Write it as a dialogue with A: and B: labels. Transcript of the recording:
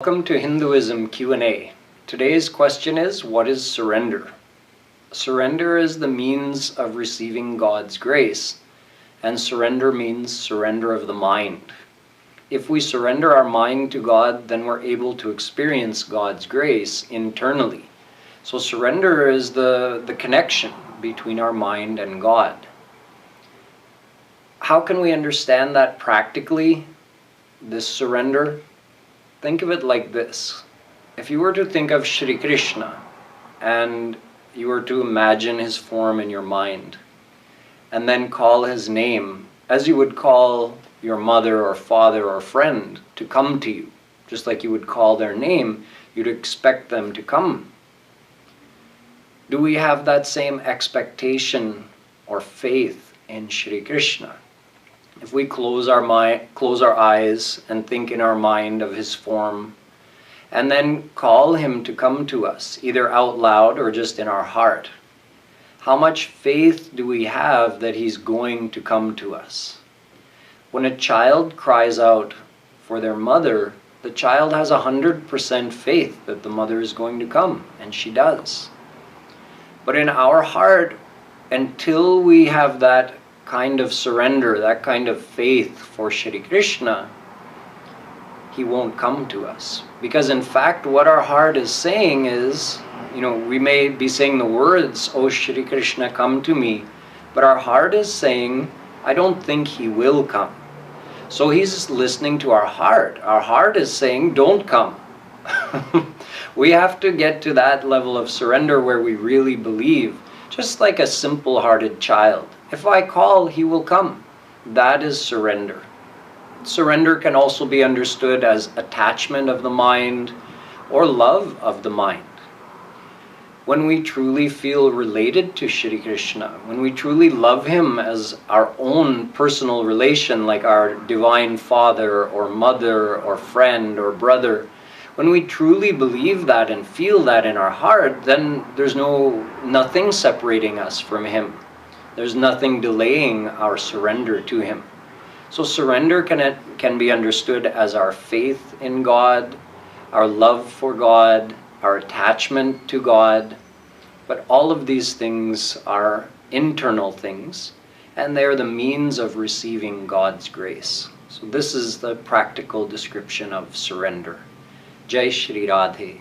A: Welcome to Hinduism Q&A. Today's question is, what is surrender? Surrender is the means of receiving God's grace, and surrender means surrender of the mind. If we surrender our mind to God, then we're able to experience God's grace internally. So surrender is the connection between our mind and God. How can we understand that practically, this surrender? Think of it like this. If you were to think of Sri Krishna and you were to imagine his form in your mind and then call his name as you would call your mother or father or friend to come to you, just like you would call their name, you'd expect them to come. Do we have that same expectation or faith in Sri Krishna? If we close our eyes and think in our mind of his form, and then call him to come to us, either out loud or just in our heart, how much faith do we have that he's going to come to us? When a child cries out for their mother, the child has 100% faith that the mother is going to come, and she does. But in our heart, until we have that kind of surrender, that kind of faith for Shri Krishna, he won't come to us. Because in fact, what our heart is saying is, we may be saying the words, "Oh Shri Krishna, come to me," but our heart is saying, "I don't think he will come." So he's listening to our heart. Our heart is saying, "Don't come." We have to get to that level of surrender where we really believe, just like a simple-hearted child. If I call, he will come. That is surrender. Surrender can also be understood as attachment of the mind or love of the mind. When we truly feel related to Shri Krishna, when we truly love him as our own personal relation, like our divine father or mother or friend or brother, when we truly believe that and feel that in our heart, then there's nothing separating us from him. There's nothing delaying our surrender to him. So surrender can be understood as our faith in God, our love for God, our attachment to God. But all of these things are internal things, and they're the means of receiving God's grace. So this is the practical description of surrender. Jai Shri Radhe.